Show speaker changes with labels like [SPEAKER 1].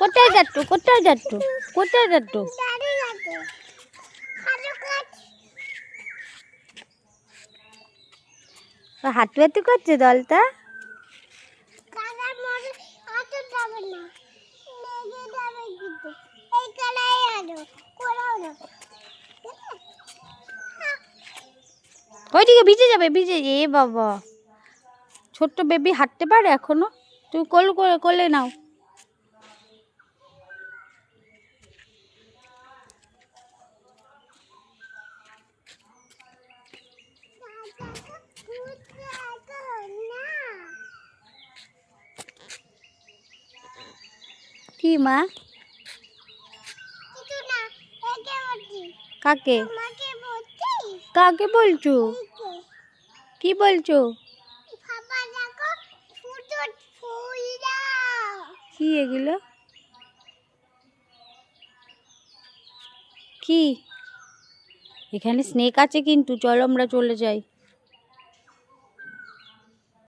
[SPEAKER 1] কোথায় যাচ্ছ কোথায় যাচ্ছ কোথায় যাচ্ছ? হাঁটু হাঁটু করছে দলটা। ওইদিকে ভিজে যাবে ভিজে। এ বাবা, ছোট্ট বেবি হাঁটতে পারে এখনো? তুমি কোলে নাও। কি মা? কাকে কাকে বলছো? কি বলছো? কি এগুলো? কি? এখানে স্নেক আছে কিন্তু, চলো আমরা চলে যাই।